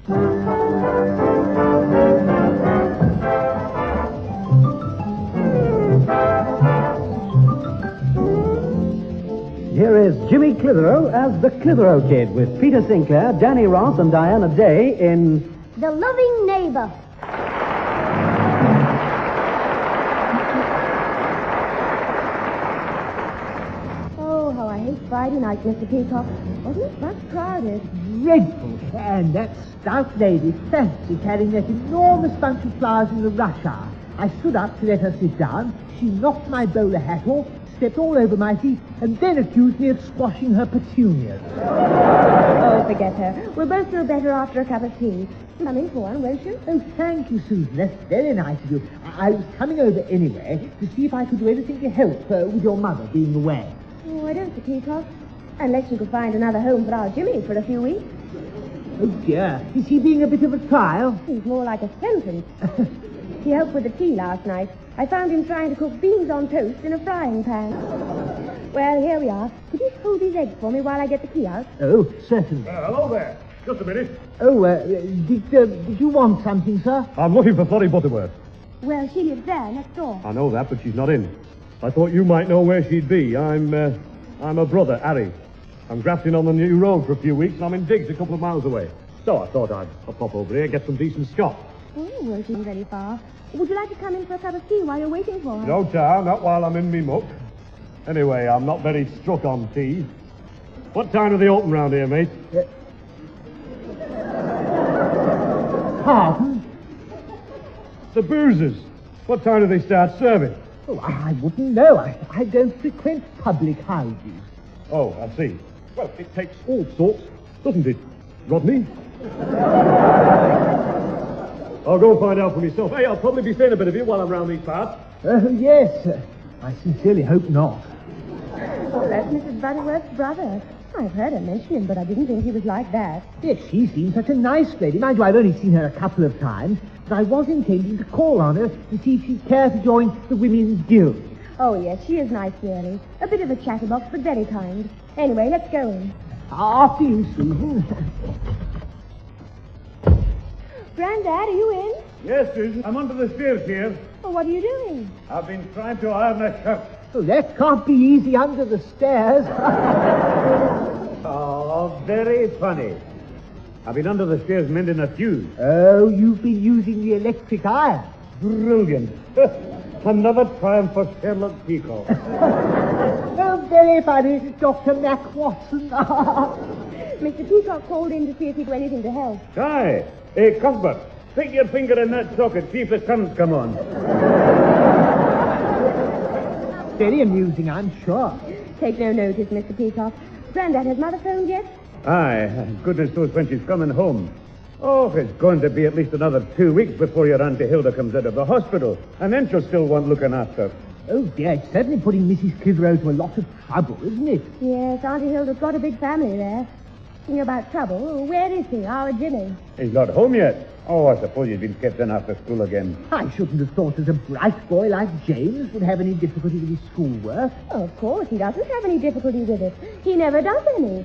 Here is Jimmy Clitheroe as the Clitheroe Kid with Peter Sinclair, Danny Ross, and Diana Day in The Loving Neighbour. Oh, how I hate Friday night, Mr. Peacock. Wasn't it much crowded? Dreadful. And that stout lady, fancy carrying that enormous bunch of flowers in the rush hour. I stood up to let her sit down. She knocked my bowler hat off, stepped all over my feet, and then accused me of squashing her petunias. Oh, forget her. We'll both feel better after a cup of tea. Come in for one, won't you? Oh, thank you, Susan. That's very nice of you. I was coming over anyway to see if I could do anything to help with your mother being away. Oh, I don't, Mr. Peacock. Unless you could find another home for our Jimmy for a few weeks. Oh, dear. Is he being a bit of a trial? He's more like a sentence. He helped with the tea last night. I found him trying to cook beans on toast in a frying pan. Well, here we are. Could you hold these eggs for me while I get the key out? Oh, certainly. Hello there. Just a minute. Oh, did you want something, sir? I'm looking for Flory Butterworth. Well, she lives there, next door. I know that, but she's not in. I thought you might know where she'd be. I'm a brother, Harry. I'm grafting on the new road for a few weeks, and I'm in digs a couple of miles away. So I thought I'd pop over here and get some decent scot. Oh, well, she's very far. Would you like to come in for a cup of tea while you're waiting for her? No, Tom, not while I'm in me muck. Anyway, I'm not very struck on tea. What time do they open round here, mate? Pardon? The boozers. What time do they start serving? Oh, I wouldn't know. I don't frequent public houses. Oh, I see. Well, it takes all sorts, doesn't it, Rodney? I'll go find out for myself. Hey, I'll probably be seeing a bit of you while I'm round these parts. Oh, yes. I sincerely hope not. Oh, that's Mrs. Butterworth's brother. I've heard her mention him, but I didn't think he was like that. Yes, she seems such a nice lady. Mind you, I've only seen her a couple of times, but I was intending to call on her to see if she'd care to join the Women's Guild. Oh, yes, she is nice, really. A bit of a chatterbox, but very kind. Anyway, let's go in. After you, Susan. Grandad, are you in? Yes, Susan. I'm under the stairs here. Well, what are you doing? I've been trying to iron a shirt. Oh, that can't be easy under the stairs. Oh, very funny. I've been under the stairs mending a fuse. Oh, you've been using the electric iron. Brilliant. Another triumph for Sherlock Peacock. Oh, very funny, Dr. Mac Watson. Mr. Peacock called in to see if he'd do anything to help. Hi. Hey, Cuthbert, stick your finger in that socket, see if the current's come on. Very amusing, I'm sure. Take no notice, Mr. Peacock. Grandad, has Mother phoned yet? Aye, goodness knows when she's coming home. Oh, it's going to be at least another 2 weeks before your Auntie Hilda comes out of the hospital, and then she'll still want looking after. Oh, dear, it's certainly putting Mrs. Clitheroe to a lot of trouble, isn't it? Yes, Auntie Hilda's got a big family there. Thinking about trouble, where is he, our Jimmy? He's not home yet. Oh, I suppose you've been kept in after school again. I shouldn't have thought that a bright boy like James would have any difficulty with his schoolwork. Oh, of course, he doesn't have any difficulty with it. He never does any.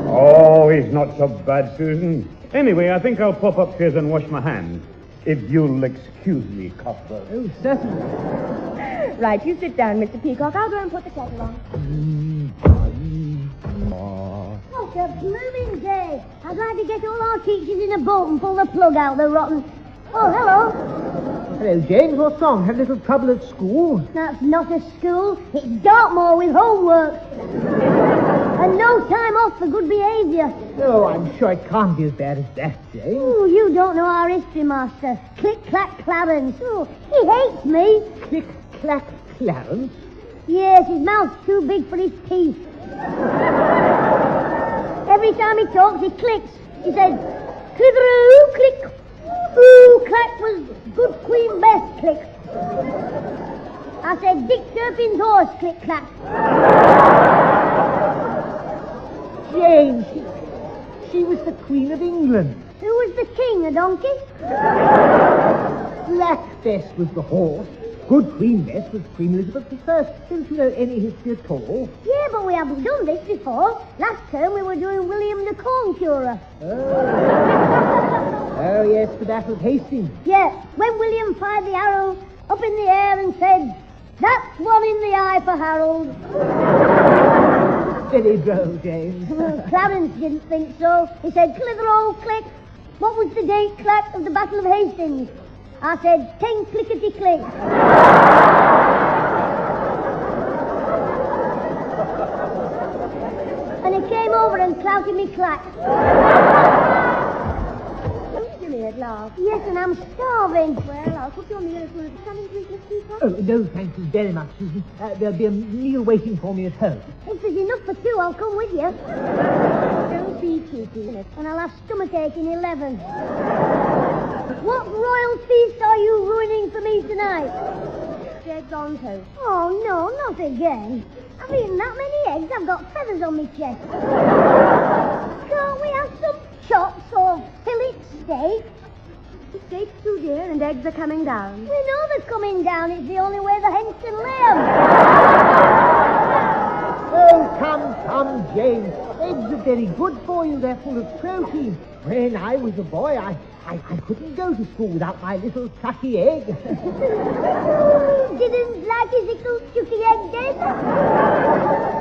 Oh, he's not so bad, Susan. Anyway, I think I'll pop upstairs and wash my hands. If you'll excuse me, Cuthbert. Oh, certainly. Right, you sit down, Mr. Peacock. I'll go and put the kettle on. What a blooming day. I'd like to get all our teachers in a boat and pull the plug out the rotten... Oh, hello. Hello, James. What's wrong? Had a little trouble at school? That's not a school. It's Dartmoor with homework. And no time off for good behaviour. Oh, I'm sure it can't be as bad as that, James. Oh, you don't know our history, Master. Click-clack-Clarence. Oh, he hates me. Click-clack-Clarence? Yes, his mouth's too big for his teeth. Every time he talks, he clicks. He says, Clitheroe, click. Ooh, clack was good Queen Bess, click. I said, Dick Turpin's horse, click-clack. James, she was the Queen of England. Who was the king, a donkey? Black Bess was the horse. Good Queen Bess was Queen Elizabeth I. Don't you know any history at all? Yeah, but we haven't done this before. Last term we were doing William the Corn Curer. Oh. That's the Battle of Hastings. Yeah, when William fired the arrow up in the air and said, "That's one in the eye for Harold." Very droll, James. Well, Clarence didn't think so. He said, "Clitheroe, click. What was the date, Clack, of the Battle of Hastings?" I said, 10 clickety-click. And he came over and clouted me clack. Jimmy at last. Yes, and I'm starving. Well, I'll cook your meal as soon as it's coming, please, Miss Peacock. Oh, no, thank you very much, Susan. There'll be a meal waiting for me at home. If there's enough for two, I'll come with you. Don't be cheeky. And I'll have stomachache in 11. What royal feast are you ruining for me tonight? Eggs on toast. Oh, no, not again. I've eaten that many eggs, I've got feathers on my chest. Can't we have some chops or fillet steak? The steak's too dear and eggs are coming down. We know they're coming down. It's the only way the hens can live. Oh, come, James. Eggs are very good for you. They're full of protein. When I was a boy, I couldn't go to school without my little sucky egg. Didn't like his little chucky egg then?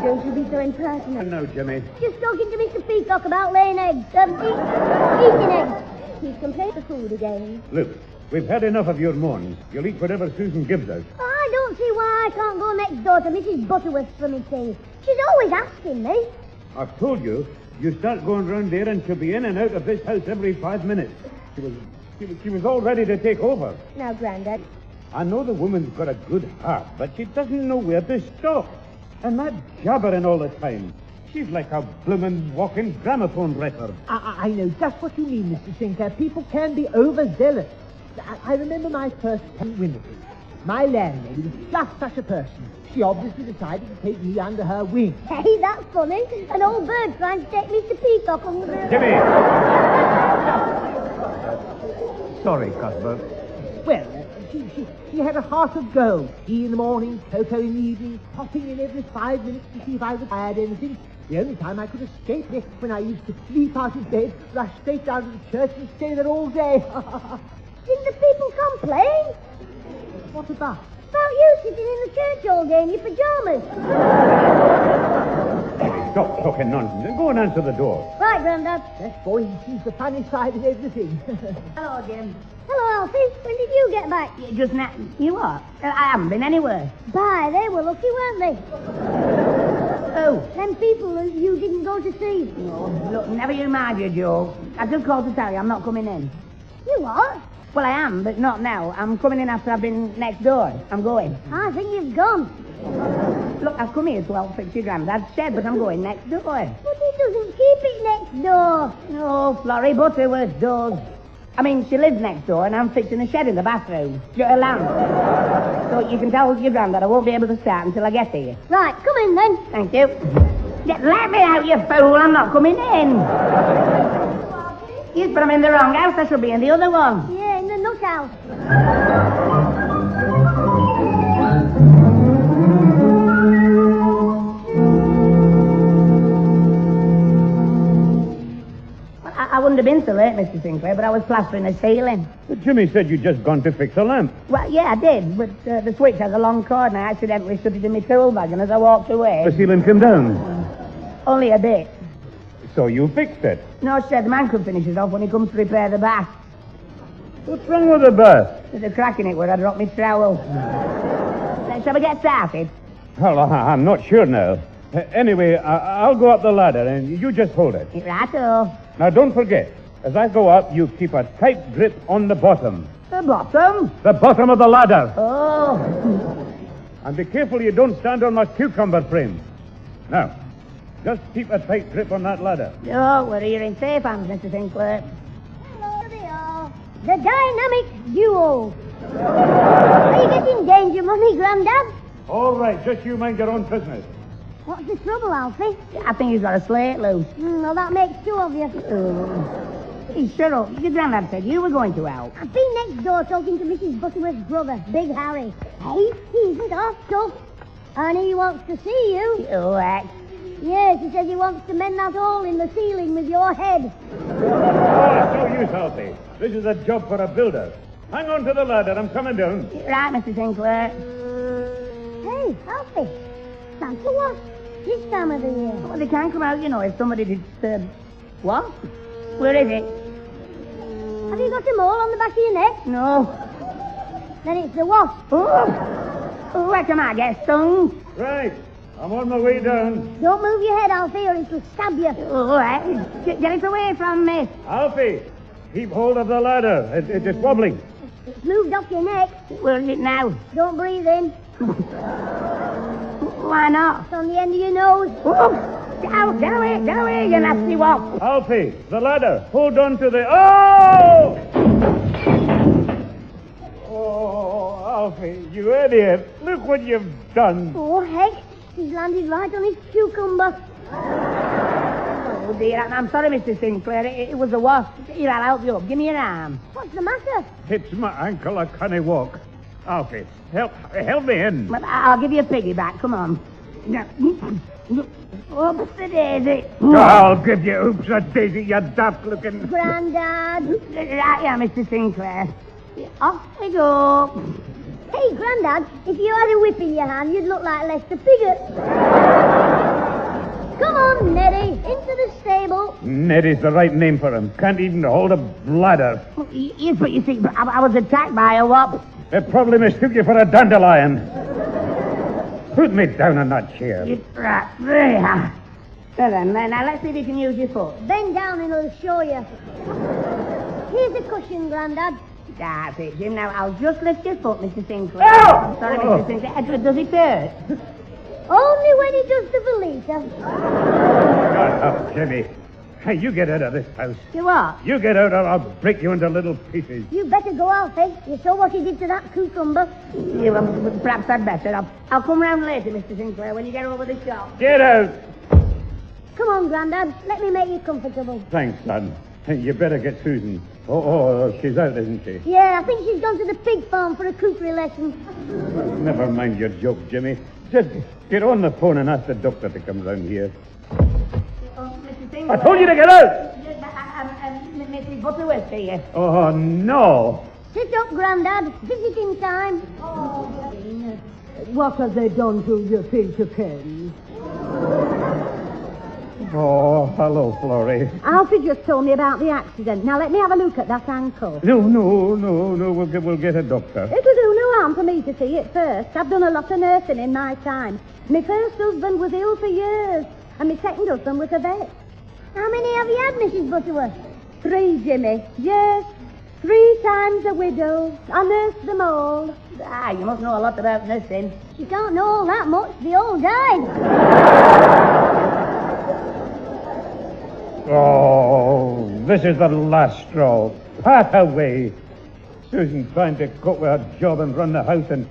Don't you be so impertinent. No, Jimmy. Just talking to Mr. Peacock about laying eggs. Eating eggs. He's complained of food again. Look, we've had enough of your mourns. You'll eat whatever Susan gives us. I don't see why I can't go next door to Mrs. Butterworth for me tea. She's always asking me. I've told you, you start going round there and she'll be in and out of this house every 5 minutes. She was all ready to take over. Now, Grandad, I know the woman's got a good heart, but she doesn't know where to stop. And that jabbering all the time. She's like a bloomin' walking gramophone record. I know just what you mean, Mr. Sinclair. People can be overzealous. I remember my first tenant, Winifred. My landlady was just such a person. She obviously decided to take me under her wing. Hey, that's funny. An old bird trying to take Mr. Peacock under the... Jimmy! Sorry, Cuthbert. Well, she had a heart of gold. Tea in the morning, cocoa in the evening, popping in every 5 minutes to see if I would add anything. The only time I could escape was when I used to leap out of bed, rush straight down to the church and stay there all day. Didn't the people complain? What about? About you sitting in the church all day in your pyjamas. Stop talking nonsense and go and answer the door. Right, Grandad. That boy sees the funny side of everything. hello, Jim. Hello, Alfie. When did you get back? Just now. You are? I haven't been anywhere. Bye, they were lucky, weren't they? Oh. Them people that you didn't go to see. No, look, never you mind your joke. I just called to tell you I'm not coming in. You what? Well, I am, but not now. I'm coming in after I've been next door. I'm going. I think you've gone. Look, I've come here to help fix your Grandad's shed, but I'm going next door. But he doesn't keep it next door. No, Flory, Butterworth does. I mean, she lives next door, and I'm fixing a shed in the bathroom. Got a lamp. So you can tell your Grandad I won't be able to start until I get here. Right, come in then. Thank you. Let me out, you fool. I'm not coming in. Yes, but I'm in the wrong house. I should be in the other one. Yeah, in the nut house. I wouldn't have been so late, Mr. Sinclair, but I was plastering the ceiling. But Jimmy said you'd just gone to fix a lamp. Well, yeah, I did, but the switch has a long cord, and I accidentally stuck it in my tool bag, and as I walked away... The ceiling came down. Only a bit. So you fixed it. No, she said the man could finish it off when he comes to repair the bath. What's wrong with the bath? There's a crack in it where I dropped my trowel. Shall we get started? Well, I'm not sure now. Anyway, I'll go up the ladder and you just hold it. Right-o. Now, don't forget, as I go up, you keep a tight grip on the bottom. The bottom? The bottom of the ladder. Oh. And be careful you don't stand on my cucumber frame. Now, just keep a tight grip on that ladder. Oh, we're here in safe hands, Mr. Sinclair. Hello, they are. The dynamic duo. Are you getting danger money, Grandad? All right, just you mind your own business. What's the trouble, Alfie? I think he's got a slate loose. Well, that makes two of you. Hey, shut up. Your Grandad said you were going to help. I've been next door talking to Mrs. Butterworth's brother, Big Harry. Hey, he isn't half tough. And he wants to see you. You act. Yes, he says he wants to mend that hole in the ceiling with your head. Oh, it's no use, Alfie. This is a job for a builder. Hang on to the ladder. I'm coming down. Right, Mr. Sinclair. Hey, Alfie. Santa what? This time of the year. Well, they can't come out, you know, if somebody disturb... What? Where is it? Have you got them all on the back of your neck? No. Then it's the wasp. Oh, where can I get stung? Right. I'm on my way down. Don't move your head, Alfie, or it'll stab you. Oh, get it away from me. Alfie, keep hold of the ladder. It's wobbling. It's moved off your neck. Where is it now? Don't breathe in. Why not? It's on the end of your nose. Get away, you nasty wop. Alfie, the ladder. Hold on to the... Oh! Oh, Alfie, you idiot. Look what you've done. Oh, heck. He's landed right on his cucumber. Oh, dear, I'm sorry, Mr. Sinclair. It was a wasp. Here, I'll help you up. Give me your arm. What's the matter? It's my ankle. I can't walk. Alfie, help me in. Well, I'll give you a piggyback. Come on. Oops, the daisy. I'll give you oops a daisy, you daft-looking... Grandad. Right, yeah, Mr. Sinclair. Off we go. Hey, Grandad, if you had a whip in your hand, you'd look like Lester Piggott. Come on, Neddy, into the stable. Neddy's the right name for him. Can't even hold a ladder. Yes, but you see, I was attacked by a wop. They probably mistook you for a dandelion. Put me down on that chair. Right, there. Well then, now let's see if you can use your foot. Bend down and I'll show you. Here's a cushion, Grandad. That's it, Jim. Now, I'll just lift your foot, Mr. Sinclair. Oh! Sorry, Mr. Sinclair. Does it hurt? Only when he does the Velita. Shut up, Jimmy. Hey, you get out of this house. You what? You get out or I'll break you into little pieces. You better go, Alfie. You saw what he did to that cucumber. Yeah, well, perhaps I'd better. I'll come round later, Mr. Sinclair, when you get over the shop. Get out. Come on, Grandad. Let me make you comfortable. Thanks, son. Hey, you better get Susan. Oh, she's out, isn't she? Yeah, I think she's gone to the pig farm for a cookery lesson. Never mind your joke, Jimmy. Just get on the phone and ask the doctor to come round here. Oh, Mr. Sinclair. I told you to get out! Mrs. Butterworth here. Oh, no. Sit up, Grandad. Visiting time. What have they done to your Peter Ken? Oh, hello, Flory. Alfie just told me about the accident. Now let me have a look at that ankle. No. We'll get a doctor. It'll do no harm for me to see it first. I've done a lot of nursing in my time. My first husband was ill for years, and my second husband was a vet. How many have you had, Mrs. Butterworth? 3, Jimmy. Yes, 3 times a widow. I nursed them all. Ah, you must know a lot about nursing. You can't know all that much. They all died. Oh, this is the last straw. Pat away. Susan's trying to cope with her job and run the house, and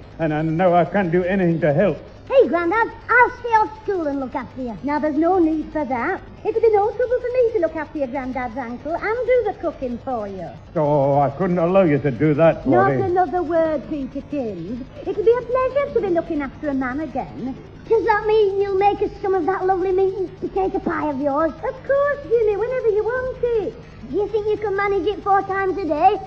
now I can't do anything to help. Hey, Grandad, I'll stay off school and look after you. Now, there's no need for that. It'll be no trouble for me to look after your Grandad's ankle and do the cooking for you. Oh, I couldn't allow you to do that, Not Flory. another word, Peterkins. It'll be a pleasure to be looking after a man again. Does that mean you'll make us some of that lovely meat and potato pie of yours? Of course, Jimmy, whenever you want it. Do you think you can manage it 4 times a day?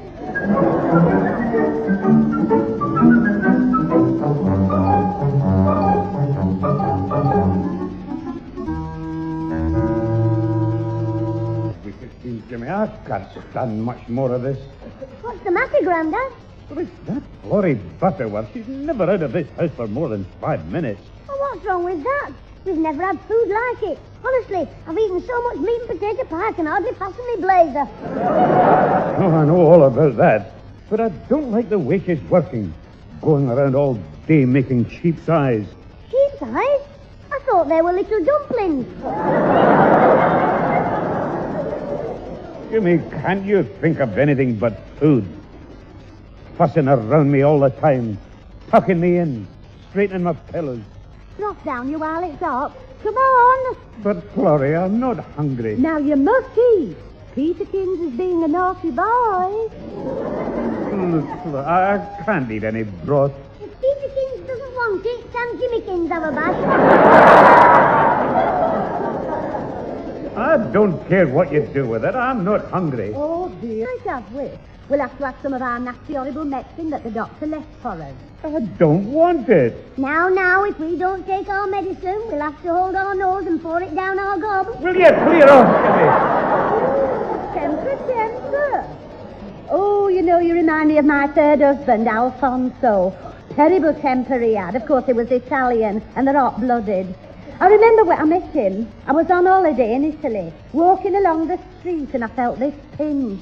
Jimmy, I can't stand much more of this. What's the matter, Grandad? That Flory Butterworth, she's never out of this house for more than 5 minutes. Well, what's wrong with that? We've never had food like it. Honestly, I've eaten so much meat and potato pie I can hardly fasten my blazer. Oh, I know all about that. But I don't like the way she's working. Going around all day making sheep's eyes. Sheep's eyes? I thought they were little dumplings. Jimmy, can't you think of anything but food? Fussing around me all the time. Tucking me in. Straightening my pillows. Drop down you while it's up. Come on. But, Flory, I'm not hungry. Now you must eat. Peterkins is being a naughty boy. Look, I can't eat any broth. If Peterkins doesn't want it, can Jimmykins have a bash? I don't care what you do with it. I'm not hungry. Oh, dear. Nice have with. We'll have to have some of our nasty, horrible medicine that the doctor left for us. I don't want it. Now, if we don't take our medicine, we'll have to hold our nose and pour it down our gob. Will you clear off, Jimmy? Temper. Oh, you know, you remind me of my third husband, Alfonso. Terrible temper he had. Of course, he was Italian, and they're hot-blooded. I remember when I met him. I was on holiday in Italy, walking along the street, and I felt this pinch.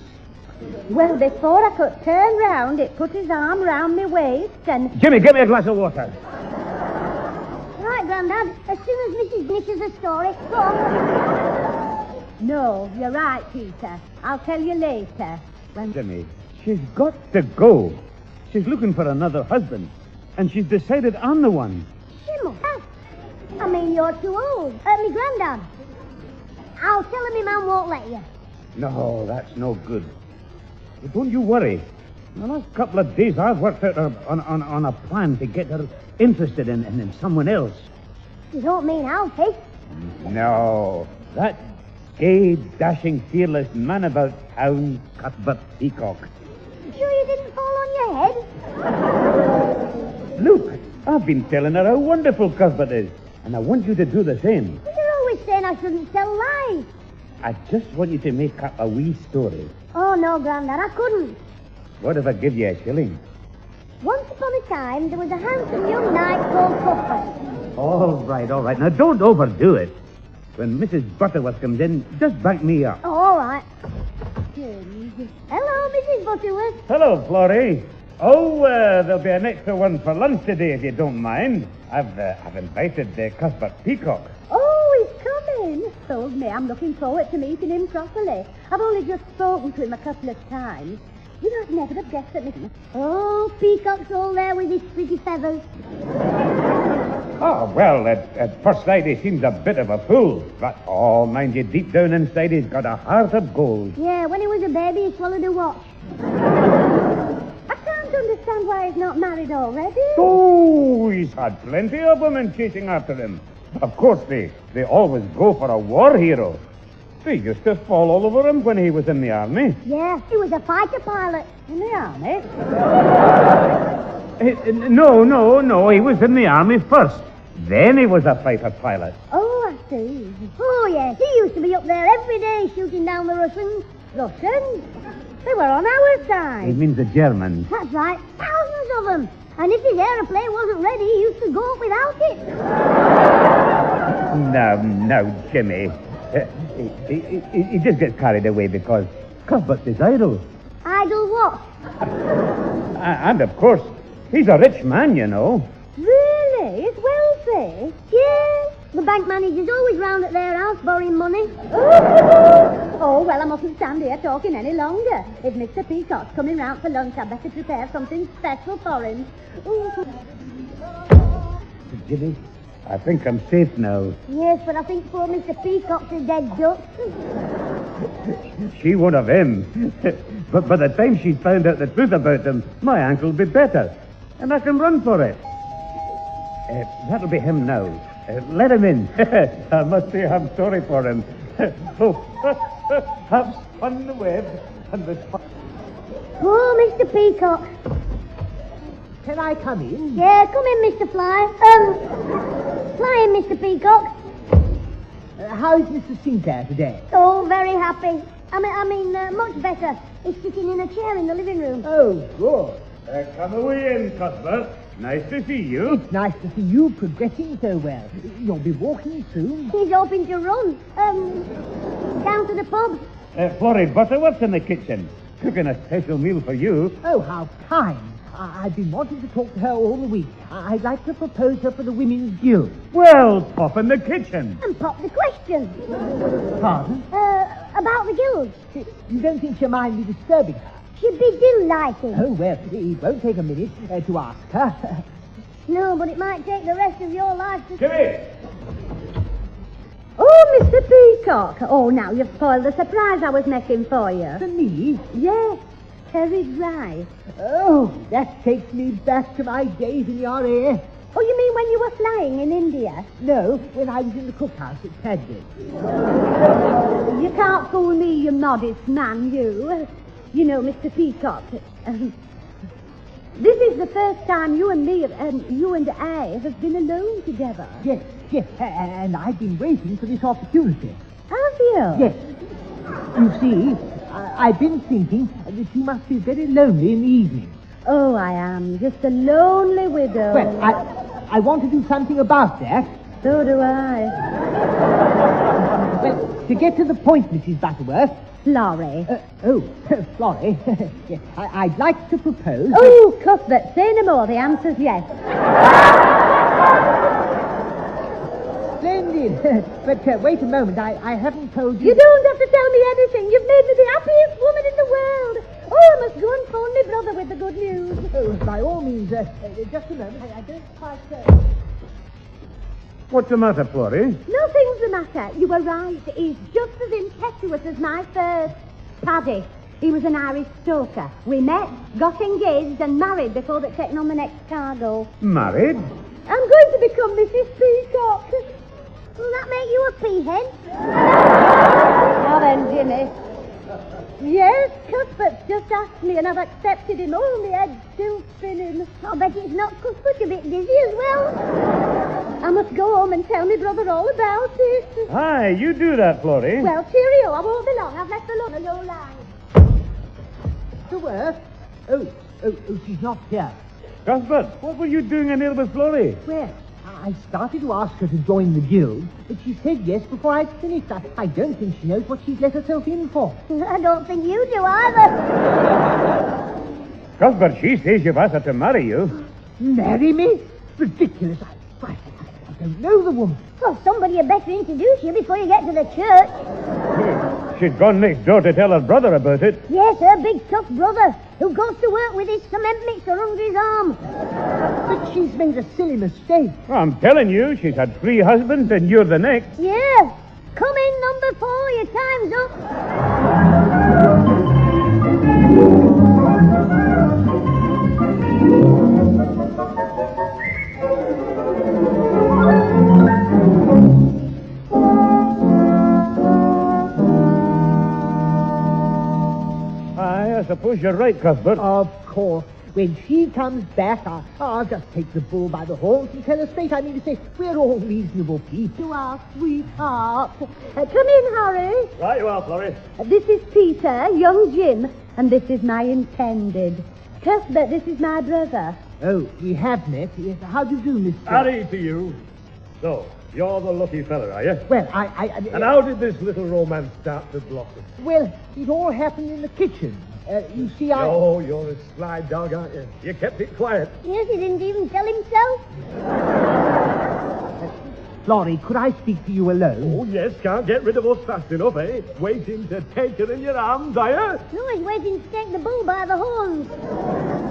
Well, before I could turn round, it put his arm round my waist and... Jimmy, give me a glass of water. Right, Grandad. As soon as Mrs. finishes the story, go on. No, you're right, Peter. I'll tell you later. Jimmy, she's got to go. She's looking for another husband, and she's decided I'm the one. She must have. I mean, you're too old. Me Grandad. I'll tell her my man won't let you. No, that's no good. But don't you worry. The last couple of days I've worked out on a plan to get her interested in someone else. You don't mean Alfie? No, that gay, dashing, fearless man about town, Cuthbert Peacock. Sure you didn't fall on your head? Look, I've been telling her how wonderful Cuthbert is, and I want you to do the same. But you're always saying I shouldn't tell lies. I just want you to make up a wee story. Oh, no, Grandad, I couldn't. What if I give you a shilling? Once upon a time, there was a handsome young knight called Cuthbert. All right. Now, don't overdo it. When Mrs. Butterworth comes in, just back me up. Oh, all right. Hello, Mrs. Butterworth. Hello, Flory. Oh, there'll be an extra one for lunch today, if you don't mind. I've invited Cuthbert Peacock. Oh, he's coming. Told me I'm looking forward to meeting him properly. I've only just spoken to him a couple of times. You know, I'd never have guessed at me. Oh, Peacock's all there with his pretty feathers. Oh, well, at first sight he seems a bit of a fool. But, oh, mind you, deep down inside he's got a heart of gold. Yeah, when he was a baby, he swallowed a watch. I can't understand why he's not married already. Oh, he's had plenty of women chasing after him. Of course, they always go for a war hero. They used to fall all over him when he was in the army. Yeah, he was a fighter pilot. In the army? No, he was in the army first. Then he was a fighter pilot. Oh, I see. Oh, yes, he used to be up there every day shooting down the Russians. Russians? They were on our side. He means the Germans. That's right, thousands of them. And if his aeroplane wasn't ready, he used to go up without it. No, Jimmy. He just gets carried away because Cuthbert's his idol. Idol what? And, of course, he's a rich man, you know. Really? He's wealthy? Yeah. The bank manager's always round at their house borrowing money. Oh, well, I mustn't stand here talking any longer. If Mr. Peacock's coming round for lunch, I'd better prepare something special for him. Ooh. Jimmy, I think I'm safe now. Yes, but I think poor Mr. Peacock's a dead duck. She won't have him. But by the time she's found out the truth about him, my ankle will be better. And I can run for it. That'll be him now. Let him in. I must say I'm sorry for him. I've spun the web and the... Poor Mr. Peacock. Can I come in? Yeah, come in, Mr. Fly. Fly in, Mr. Peacock. How is Mr. Sinclair today? Oh, very happy. I mean, much better. He's sitting in a chair in the living room. Oh, good. Come away in, Cuthbert. Nice to see you. It's nice to see you progressing so well. You'll be walking soon. He's hoping to run. Down to the pub. Flory Butterworth's in the kitchen, cooking a special meal for you. Oh, how kind. I've been wanting to talk to her all the week. I'd like to propose her for the Women's Guild. Well, pop in the kitchen. And pop the question. Pardon? About the guild. You don't think she'll mind me disturbing her? She'd be delighted. Oh, well, it won't take a minute to ask her. No, but it might take the rest of your life to... Jimmy! Oh, Mr. Peacock. Oh, now you've spoiled the surprise I was making for you. For me? Yes, Terry Dry. Oh, that takes me back to my days in the RAF. Oh, you mean when you were flying in India? No, when I was in the cookhouse at Padgate. You can't fool me, you modest man, you. You know, Mr. Peacock, this is the first time you and I have been alone together. Yes, and I've been waiting for this opportunity. Have you? Yes. You see, I've been thinking that you must be very lonely in the evening. Oh, I am. Just a lonely widow. Well, I want to do something about that. So do I. Well, to get to the point, Mrs. Butterworth. Flory. Flory. Yes, I'd like to propose... Oh, Cuthbert, say no more. The answer's yes. Splendid. But wait a moment, I haven't told you... You don't have to tell me anything. You've made me the happiest woman in the world. Oh, I must go and phone my brother with the good news. Oh, by all means, just a moment. I don't quite... What's the matter, Flory? Nothing's the matter. You were right. He's just as impetuous as my first. Paddy. He was an Irish stoker. We met, got engaged, and married before they'd taken on the next cargo. Married? I'm going to become Mrs. Peacock. Will that make you a peahen? Now then, Jimmy. Yes, Cuthbert's just asked me, and I've accepted him. Oh, my head's still spinning. I bet it's not Cuthbert a bit dizzy as well. I must go home and tell my brother all about it. Aye, you do that, Flory. Well, cheerio, I won't be long. I've left alone a low line. Butterworth? Oh, she's not here. Cuthbert, what were you doing in here with Flory? Well, I started to ask her to join the guild, but she said yes before I'd finished. I don't think she knows what she's let herself in for. I don't think you do either. Cuthbert, she says you've asked her to marry you. Marry me? Ridiculous. I don't know the woman. Well, somebody had better introduce you before you get to the church. She'd gone next door to tell her brother about it. Yes, her big tough brother, who goes to work with his cement mixer under his arm. But she's made a silly mistake. I'm telling you, she's had 3 husbands and you're the next. Yeah. Come in, number 4. Your time's up. I suppose you're right, Cuthbert. Of course. When she comes back, I'll just take the bull by the horns and tell her straight. I mean to say, we're all reasonable people. You are, sweetheart. Come in, Harry. Right you are, Flory. This is Peter, young Jim, and this is my intended. Cuthbert, this is my brother. Oh, we have met. Yes, how do you do, Mr. Harry to you. So, you're the lucky fella, are you? Well, And how did this little romance start to blossom? Well, it all happened in the kitchen. You see, Oh, you're a sly dog, aren't you? You kept it quiet. Yes, he didn't even tell himself. Flory, could I speak to you alone? Oh, yes, can't get rid of us fast enough, eh? Waiting to take her in your arms, are you? No, he's waiting to take the bull by the horns.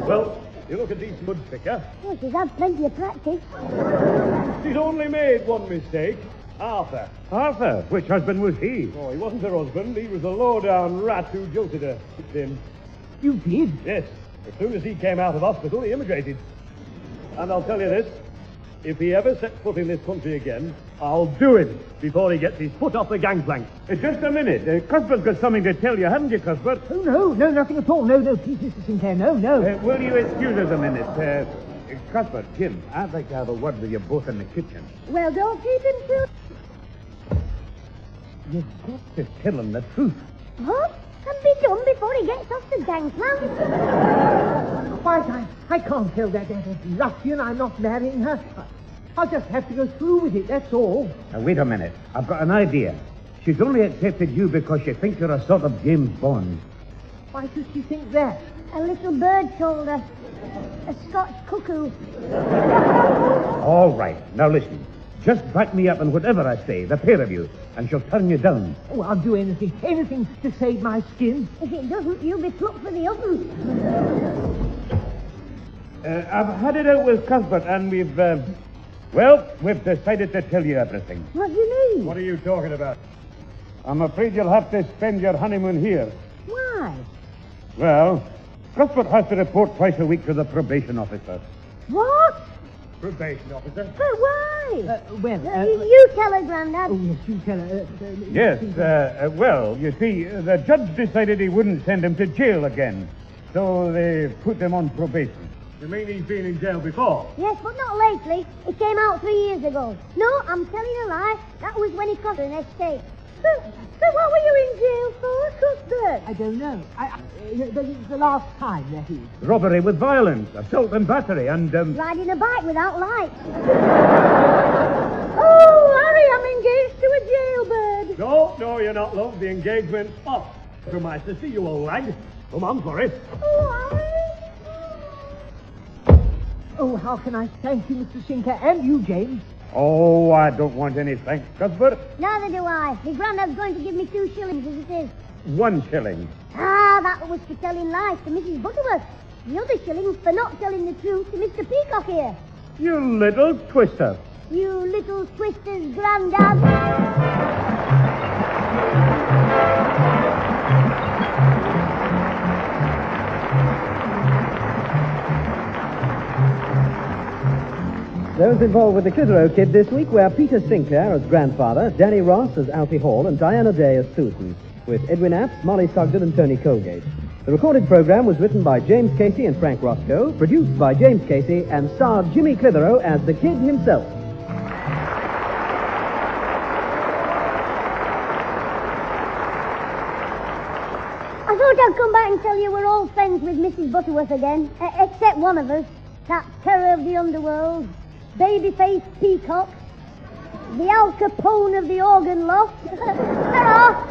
Well, you look a decent mud picker. Oh, she's had plenty of practice. She's only made one mistake. Arthur. Arthur? Which husband was he? Oh, he wasn't her husband. He was a low-down rat who jilted her. It's him. You did? Yes. As soon as he came out of hospital, he immigrated. And I'll tell you this. If he ever sets foot in this country again, I'll do it before he gets his foot off the gangplank. Just a minute. Cuthbert's got something to tell you, haven't you, Cuthbert? Oh, no, nothing at all. No, please, Mr. Sinclair, no. Will you excuse us a minute? Cuthbert, Jim, I'd like to have a word with you both in the kitchen. Well, don't keep him too... You've got to tell him the truth. What? And be done before he gets off the gangplank. Why, I can't tell that ruffian I'm not marrying her. I'll just have to go through with it, that's all. Now, wait a minute. I've got an idea. She's only accepted you because she thinks you're a sort of James Bond. Why should she think that? A little bird told her. A Scotch cuckoo. All right. Now, listen. Just back me up on whatever I say, the pair of you, and she'll turn you down. Oh, I'll do anything to save my skin. If it doesn't, you'll be plucked for the oven. I've had it out with Cuthbert, and we've decided to tell you everything. What do you mean? What are you talking about? I'm afraid you'll have to spend your honeymoon here. Why? Well, Cuthbert has to report twice a week to the probation officer. What? probation officer. But why? You tell her, Grandad. Oh, yes, you tell her. Yes, well, you see, the judge decided he wouldn't send him to jail again. So they put him on probation. You mean he's been in jail before? Yes, but not lately. It came out 3 years ago. No, I'm telling a lie. That was when he cost an estate. So what were you in jail for, Cuthbert? I don't know. It's the last time that he... Robbery with violence, assault and battery, and, Riding a bike without lights. Oh, Harry, I'm engaged to a jailbird. No, you're not, love. The engagement's off. Come on, to see you, old rag. Come on for it. Oh, Harry. Oh, how can I thank you, Mr. Sinker, and you, James? Oh, I don't want any thanks, Cuthbert. Neither do I. My granddad's going to give me 2 shillings as it is. 1 shilling. Ah, that was for telling lies to Mrs. Butterworth. The other shilling's for not telling the truth to Mr. Peacock here. You little twister. You little twisters, Grandad. Those involved with the Clitheroe Kid this week were Peter Sinclair as grandfather, Danny Ross as Alfie Hall, and Diana Day as Susan, with Edwin Apps, Molly Sugden, and Tony Colgate. The recorded program was written by James Casey and Frank Roscoe, produced by James Casey, and starred Jimmy Clitheroe as the Kid himself. I thought I'd come back and tell you we're all friends with Mrs. Butterworth again, except one of us, that terror of the underworld, baby-faced Peacock, the Al Capone of the organ loft. Ta-ra!